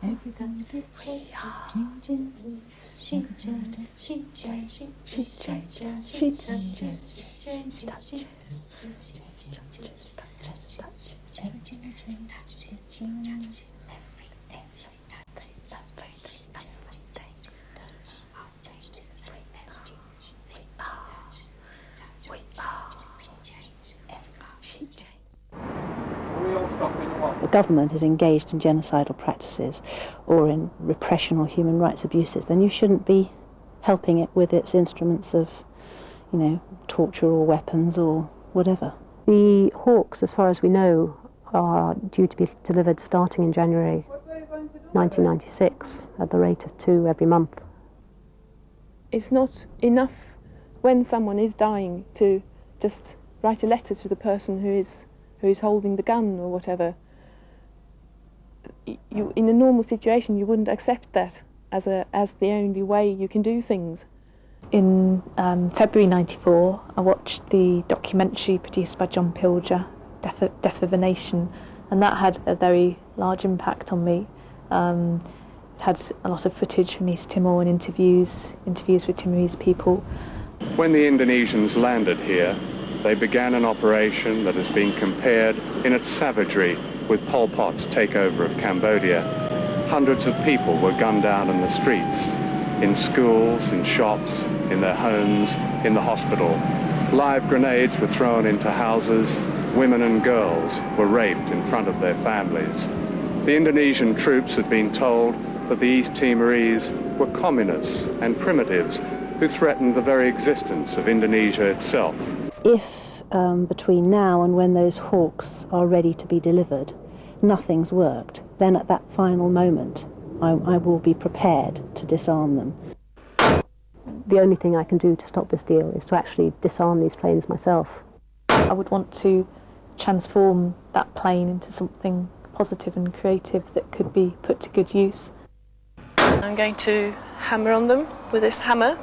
Every time we are changes, she changes, she changes, she changes, she changes, she touches, everything changes, changes, everything changes, we are, she changes. The government is engaged in genocidal practices or in repression or human rights abuses, then you shouldn't be helping it with its instruments of, torture or weapons or whatever. The hawks, as far as we know, are due to be delivered starting in January 1996 at the rate of 2 every month. It's not enough when someone is dying to just write a letter to the person who is holding the gun or whatever. In a normal situation, you wouldn't accept that as the only way you can do things. In February '94, I watched the documentary produced by John Pilger, Death of a Nation, and that had a very large impact on me. It had a lot of footage from East Timor and interviews with Timorese people. When the Indonesians landed here, they began an operation that has been compared in its savagery with Pol Pot's takeover of Cambodia. Hundreds of people were gunned down in the streets, in schools, in shops, in their homes, in the hospital. Live grenades were thrown into houses. Women and girls were raped in front of their families. The Indonesian troops had been told that the East Timorese were communists and primitives who threatened the very existence of Indonesia itself. If between now and when those hawks are ready to be delivered, nothing's worked, then at that final moment I will be prepared to disarm them. The only thing I can do to stop this deal is to actually disarm these planes myself. I would want to transform that plane into something positive and creative that could be put to good use. I'm going to hammer on them with this hammer,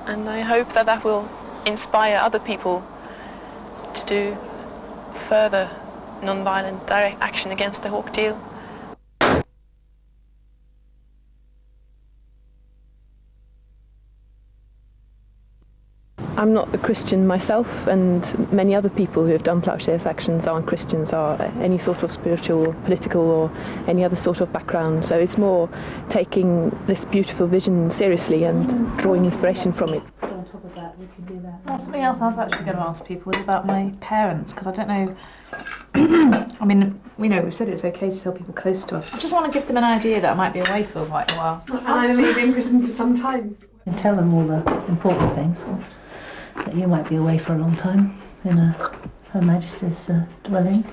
and I hope that that will inspire other people to do further non-violent direct action against the hawk deal. I'm not a Christian myself, and many other people who have done Ploughshares actions aren't Christians, are any sort of spiritual, political or any other sort of background. So it's more taking this beautiful vision seriously and drawing inspiration from it. On top of that, we can do that. Well, something else I was actually going to ask people was about my parents, because I don't know. I mean, we've said it's okay to tell people close to us. I just want to give them an idea that I might be away for quite a while. And I may be in prison for some time. And tell them all the important things. That you might be away for a long time in Her Majesty's dwelling,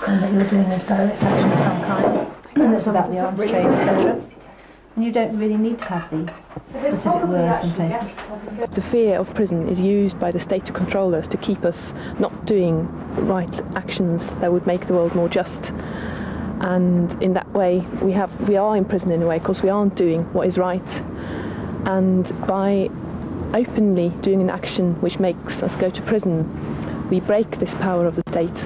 and that you're doing a direct action of some kind, and it's about the arms trade, etc. And you don't really need to have the specific words and places. The fear of prison is used by the state controllers to keep us not doing right actions that would make the world more just. And in that way, we are in prison in a way because we aren't doing what is right. And by openly doing an action which makes us go to prison, we break this power of the state.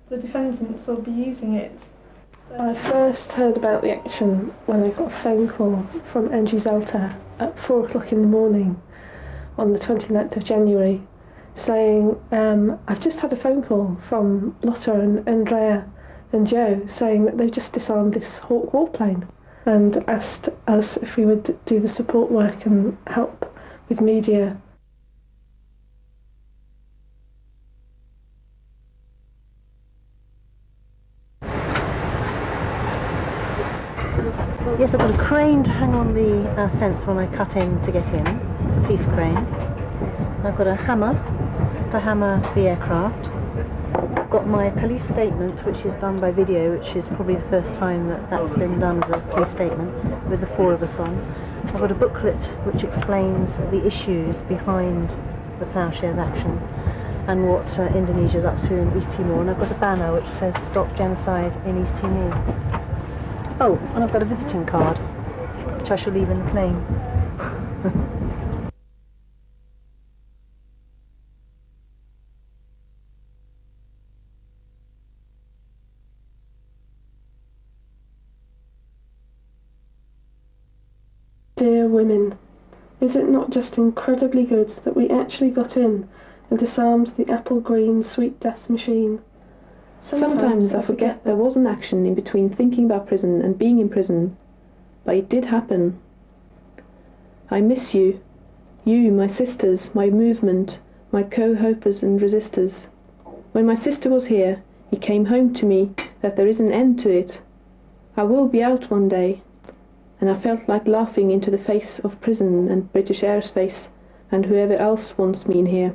The defendants will be using it, so I first heard about the action when I got a phone call from NG Zelta at 4 o'clock in the morning on the 29th of January saying, I've just had a phone call from Lotta and Andrea and Joe saying that they've just disarmed this Hawk warplane and asked us if we would do the support work and help with media. Yes, I've got a crane to hang on the fence when I cut in to get in. It's a piece crane. I've got a hammer to hammer the aircraft. I've got my police statement, which is done by video, which is probably the first time that that's been done as a police statement, with the 4 of us on. I've got a booklet which explains the issues behind the Ploughshares action and what Indonesia's up to in East Timor. And I've got a banner which says "Stop Genocide in East Timor." Oh, and I've got a visiting card, which I shall leave in the plane. Dear women, is it not just incredibly good that we actually got in and disarmed the apple green sweet death machine? Sometimes I forget there was an action in between thinking about prison and being in prison, but it did happen. I miss you, my sisters, my movement, my co-hopers and resistors. When my sister was here, it came home to me that there is an end to it. I will be out one day, and I felt like laughing into the face of prison and British Aerospace and whoever else wants me in here.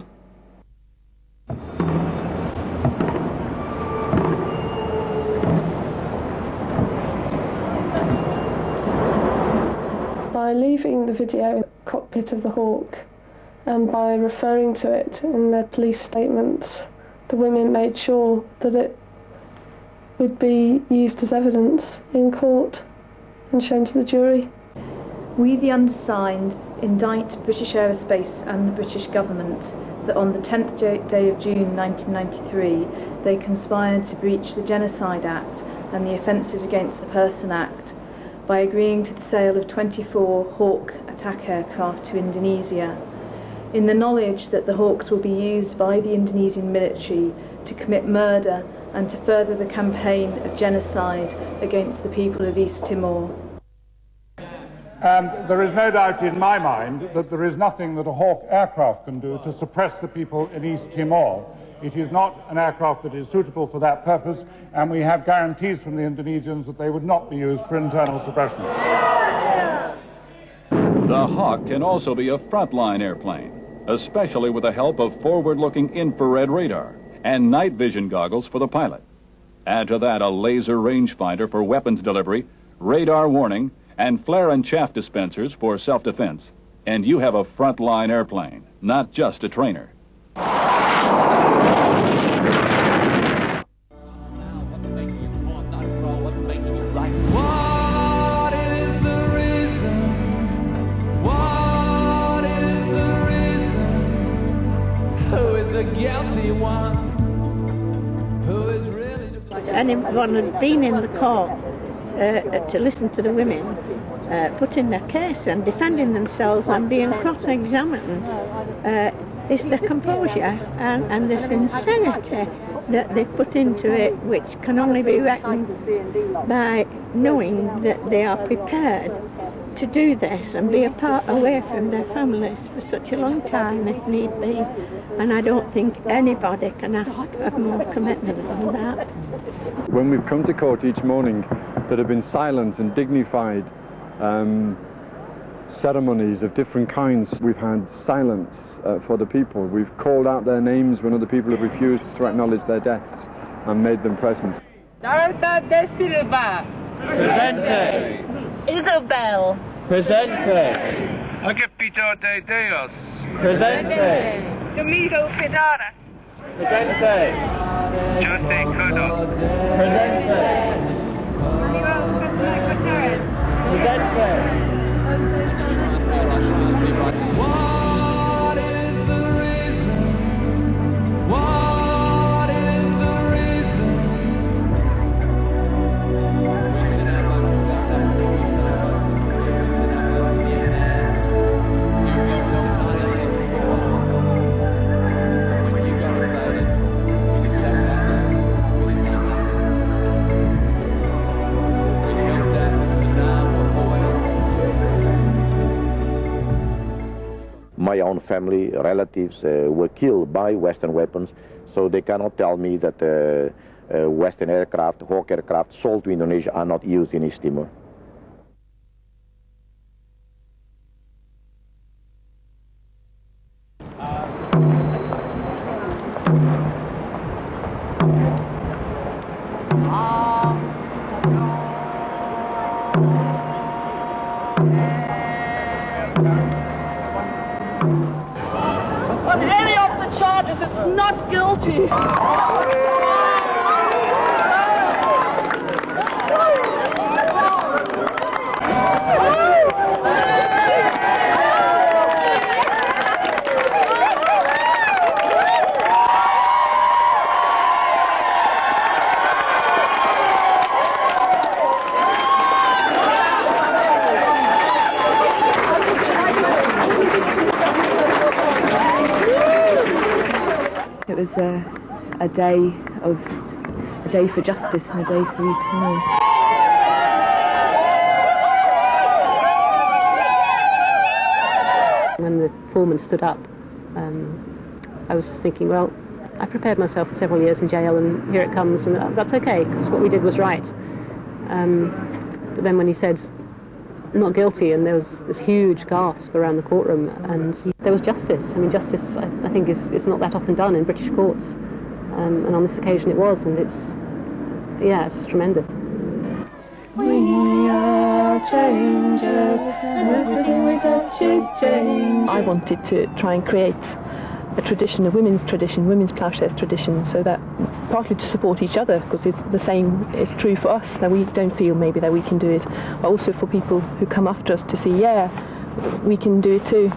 By leaving the video in the cockpit of the Hawk and by referring to it in their police statements, the women made sure that it would be used as evidence in court and shown to the jury. We, the undersigned, indict British Aerospace and the British government that on the 10th day of June 1993 they conspired to breach the Genocide Act and the Offences Against the Person Act by agreeing to the sale of 24 Hawk attack aircraft to Indonesia, in the knowledge that the Hawks will be used by the Indonesian military to commit murder and to further the campaign of genocide against the people of East Timor. And there is no doubt in my mind that there is nothing that a Hawk aircraft can do to suppress the people in East Timor. It is not an aircraft that is suitable for that purpose, and we have guarantees from the Indonesians that they would not be used for internal suppression. The Hawk can also be a frontline airplane, especially with the help of forward-looking infrared radar and night vision goggles for the pilot. Add to that a laser rangefinder for weapons delivery, radar warning, and flare and chaff dispensers for self-defense, and you have a frontline airplane, not just a trainer. Anyone had been in the court to listen to the women putting their case and defending themselves and being cross-examined, it's the composure and the sincerity that they put into it, which can only be reckoned by knowing that they are prepared to do this and be apart away from their families for such a long time if need be. And I don't think anybody can ask for more commitment than that. When we've come to court each morning, there have been silent and dignified ceremonies of different kinds. We've had silence for the people. We've called out their names when other people have refused to acknowledge their deaths and made them present. Lotta de Silva. Presente. Isabel. Presente. Agapito de Deus. Presente. Domingo Fidaras. Presente. Jose Codo. Presente. Gutierrez. Presente. What is the reason? What is the reason? my own family, relatives were killed by Western weapons, so they cannot tell me that Western aircraft, Hawk aircraft sold to Indonesia are not used in East Timor. On any of the charges, it's not guilty. It was a day for justice and a day for East Timor. When the foreman stood up, I was just thinking, well, I prepared myself for several years in jail, and here it comes, and that's okay, because what we did was right. But then when he said, not guilty, and there was this huge gasp around the courtroom, and there was justice. I mean, justice, I think, is not that often done in British courts, and on this occasion it was, and it's tremendous. We are changers, and everything we touch is change. I wanted to try and create a tradition, a women's ploughshares tradition, so that partly to support each other, because it's the same is true for us, that we don't feel maybe that we can do it, but also for people who come after us to see, yeah, we can do it too.